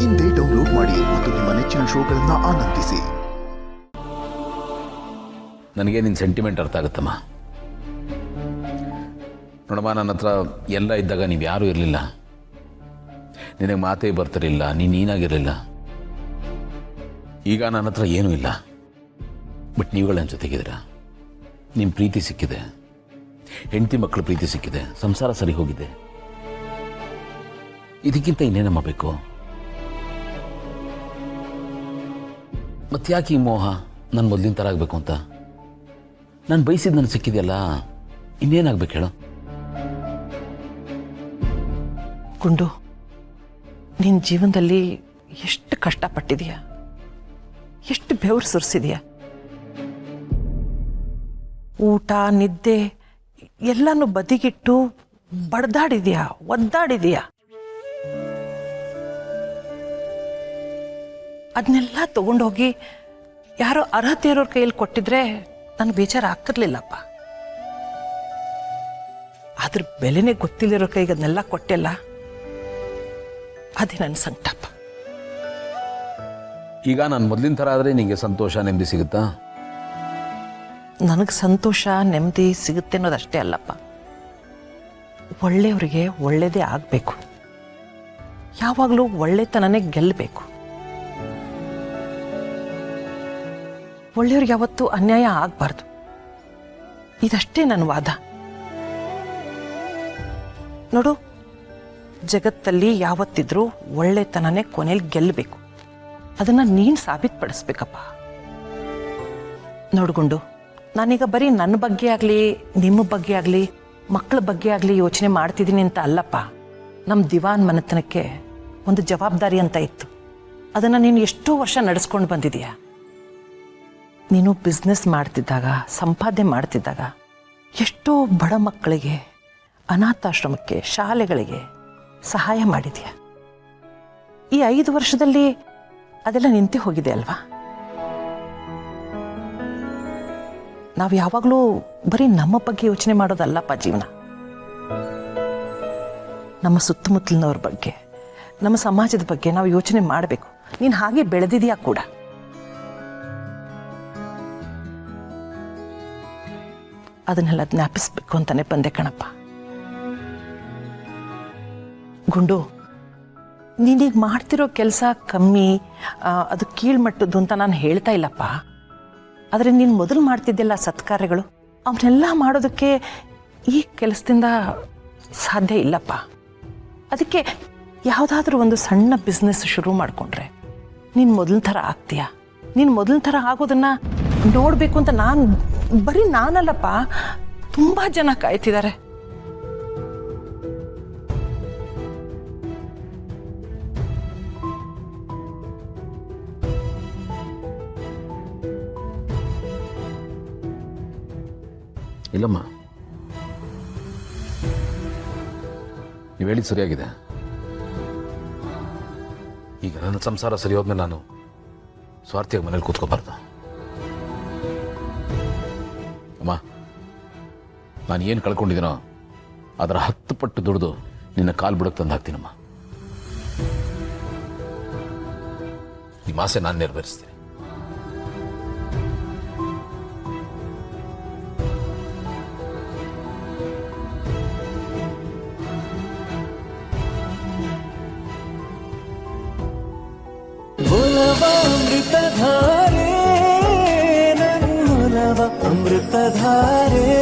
ಇಂದೇ ಡೌನ್ಲೋಡ್ ಮಾಡಿ ಮತ್ತು ನಿಮ್ಮ ನೆಚ್ಚಿನ ಶೋಗಳನ್ನು ಆನಂದಿಸಿ. ನನಗೆ ನಿನ್ನ ಸೆಂಟಿಮೆಂಟ್ ಅರ್ಥ ಆಗುತ್ತಮ್ಮ. ನೋಡಮ್ಮ, ನನ್ನ ಹತ್ರ ಎಲ್ಲ ಇದ್ದಾಗ ನೀವು ಯಾರೂ ಇರಲಿಲ್ಲ. ನಿನಗೆ ಮಾತೇ ಬರ್ತಿರಲಿಲ್ಲ, ನೀನಾಗಿರಲಿಲ್ಲ. ಈಗ ನನ್ನ ಹತ್ರ ಏನೂ ಇಲ್ಲ, ಬಟ್ ನೀವುಗಳು ನನ್ನ ಜೊತೆಗಿದ್ದೀರ. ನಿಮ್ಮ ಪ್ರೀತಿ ಸಿಕ್ಕಿದೆ, ಹೆಂಡತಿ ಮಕ್ಕಳು ಪ್ರೀತಿ ಸಿಕ್ಕಿದೆ, ಸಂಸಾರ ಸರಿ ಹೋಗಿದೆ. ಇದಕ್ಕಿಂತ ಇನ್ನೇನಮ್ಮ ಬೇಕು? ಮತ್ತ್ಯಾಕೆ ಈ ಮೋಹ ನಾನು ಮೊದಲಿನ ಥರ ಆಗಬೇಕು ಅಂತ? ನಾನು ಬಯಸಿದ್ದು ನನಗೆ ಸಿಕ್ಕಿದೆಯಲ್ಲ, ಇನ್ನೇನಾಗಬೇಕು ಹೇಳು? ಗುಂಡು, ನಿನ್ನ ಜೀವನದಲ್ಲಿ ಎಷ್ಟು ಕಷ್ಟಪಟ್ಟಿದೀಯ, ಎಷ್ಟು ಬೆವರು ಸುರಿಸಿದೀಯ. ಊಟ ನಿದ್ದೆ ಎಲ್ಲನೂ ಬದಿಗಿಟ್ಟು ಬಡ್ದಾಡಿದೀಯ, ಒದ್ದಾಡಿದೀಯ. ಅದನ್ನೆಲ್ಲ ತಗೊಂಡೋಗಿ ಯಾರೋ ಅರ್ಹತೆ ಇರೋರ ಕೈಯಲ್ಲಿ ಕೊಟ್ಟಿದ್ರೆ ನನಗೆ ಬೇಜಾರು ಆಗ್ತಿರ್ಲಿಲ್ಲಪ್ಪ. ಅದ್ರ ಬೆಲೆನೇ ಗೊತ್ತಿಲ್ಲಿರೋ ಕೈಗೆ ಅದನ್ನೆಲ್ಲ ಕೊಟ್ಟೆಲ್ಲ, ಅದೇ ನನ್ನ ಸಂಕಟಪ್ಪ. ಈಗ ನಾನು ಮೊದಲಿನ ಥರ ಆದರೆ ನಿಮಗೆ ಸಂತೋಷ ನೆಮ್ಮದಿ ಸಿಗುತ್ತಾ? ನನಗೆ ಸಂತೋಷ ನೆಮ್ಮದಿ ಸಿಗುತ್ತೆ ಅನ್ನೋದಷ್ಟೇ ಅಲ್ಲಪ್ಪ, ಒಳ್ಳೆಯವರಿಗೆ ಒಳ್ಳೆಯದೇ ಆಗಬೇಕು. ಯಾವಾಗಲೂ ಒಳ್ಳೆತನನೇ ಗೆಲ್ಲಬೇಕು. ಒಳ್ಳೆಯವ್ರಿಗೆ ಯಾವತ್ತೂ ಅನ್ಯಾಯ ಆಗಬಾರ್ದು. ಇದಷ್ಟೇ ನನ್ನ ವಾದ. ನೋಡು, ಜಗತ್ತಲ್ಲಿ ಯಾವತ್ತಿದ್ರೂ ಒಳ್ಳೆತನನೇ ಕೊನೆಯಲ್ಲಿ ಗೆಲ್ಲಬೇಕು. ಅದನ್ನು ನೀನು ಸಾಬೀತುಪಡಿಸ್ಬೇಕಪ್ಪ. ನೋಡ್ಕೊಂಡು, ನಾನೀಗ ಬರೀ ನನ್ನ ಬಗ್ಗೆ ಆಗಲಿ, ನಿಮ್ಮ ಬಗ್ಗೆ ಆಗಲಿ, ಮಕ್ಕಳ ಬಗ್ಗೆ ಆಗಲಿ ಯೋಚನೆ ಮಾಡ್ತಿದ್ದೀನಿ ಅಂತ ಅಲ್ಲಪ್ಪ. ನಮ್ಮ ದಿವಾನ್ ಮನೆತನಕ್ಕೆ ಒಂದು ಜವಾಬ್ದಾರಿ ಅಂತ ಇತ್ತು. ಅದನ್ನು ನೀನು ಎಷ್ಟೋ ವರ್ಷ ನಡೆಸ್ಕೊಂಡು ಬಂದಿದೀಯ. ನೀನು ಬಿಸ್ನೆಸ್ ಮಾಡ್ತಿದ್ದಾಗ, ಸಂಪಾದನೆ ಮಾಡ್ತಿದ್ದಾಗ ಎಷ್ಟೋ ಬಡ ಮಕ್ಕಳಿಗೆ, ಅನಾಥಾಶ್ರಮಕ್ಕೆ, ಶಾಲೆಗಳಿಗೆ ಸಹಾಯ ಮಾಡಿದೆಯಾ. ಈ 5 ವರ್ಷದಲ್ಲಿ ಅದೆಲ್ಲ ನಿಂತೇ ಹೋಗಿದೆ ಅಲ್ವಾ? ನಾವು ಯಾವಾಗಲೂ ಬರೀ ನಮ್ಮ ಬಗ್ಗೆ ಯೋಚನೆ ಮಾಡೋದಲ್ಲಪ್ಪ ಜೀವನ. ನಮ್ಮ ಸುತ್ತಮುತ್ತಲಿನವ್ರ ಬಗ್ಗೆ, ನಮ್ಮ ಸಮಾಜದ ಬಗ್ಗೆ ನಾವು ಯೋಚನೆ ಮಾಡಬೇಕು. ನೀನು ಹಾಗೆ ಬೆಳೆದಿದೆಯಾ ಕೂಡ. ಅದನ್ನೆಲ್ಲ ಜ್ಞಾಪಿಸ್ಬೇಕು ಅಂತಾನೆ ಬಂದೆ ಕಣಪ್ಪ. ಗುಂಡು, ನೀನೀಗ ಮಾಡ್ತಿರೋ ಕೆಲಸ ಕಮ್ಮಿ, ಅದು ಕೀಳ್ಮಟ್ಟದ್ದು ಅಂತ ನಾನು ಹೇಳ್ತಾ ಇಲ್ಲಪ್ಪ. ಆದರೆ ನೀನು ಮೊದಲು ಮಾಡ್ತಿದ್ದೆಲ್ಲ ಸತ್ಕಾರ್ಯಗಳು, ಅವನ್ನೆಲ್ಲ ಮಾಡೋದಕ್ಕೆ ಈ ಕೆಲಸದಿಂದ ಸಾಧ್ಯ ಇಲ್ಲಪ್ಪ. ಅದಕ್ಕೆ ಯಾವುದಾದ್ರೂ ಒಂದು ಸಣ್ಣ ಬಿಸ್ನೆಸ್ ಶುರು ಮಾಡಿಕೊಂಡ್ರೆ ನೀನು ಮೊದಲಿನ ಥರ ಆಗ್ತೀಯ. ನೀನು ಮೊದಲಿನ ಥರ ಆಗೋದನ್ನು ನೋಡಬೇಕು ಅಂತ ಬರೀ ನಾನಲ್ಲಪ್ಪ, ತುಂಬ ಜನ ಕಾಯ್ತಿದ್ದಾರೆ. ಇಲ್ಲಮ್ಮ, ನೀವು ಹೇಳಿದ್ದು ಸರಿಯಾಗಿದೆ. ಈಗ ನನ್ನ ಸಂಸಾರ ಸರಿ ಹೋದ್ಮೇಲೆ ನಾನು ಸ್ವಾರ್ಥಿಯಾಗಿ ಮನೇಲಿ ಕೂತ್ಕೋಬಾರ್ದು. ಅಮ್ಮ, ನಾನು ಏನು ಕಳ್ಕೊಂಡಿದ್ದೀನೋ ಅದರ 10 ಪಟ್ಟು ದುಡಿದು ನಿನ್ನ ಕಾಲು ಬಿಡಕ್ಕೆ ತಂದು ಹಾಕ್ತೀನಮ್ಮ. ನಿಮ್ಮ ಆಸೆ ನಾನು ನೆರವೇರಿಸ್ತೀನಿ. ಅಮೃತಧಾರೆ, ನನ್ನ ಅಮೃತಧಾರೆ.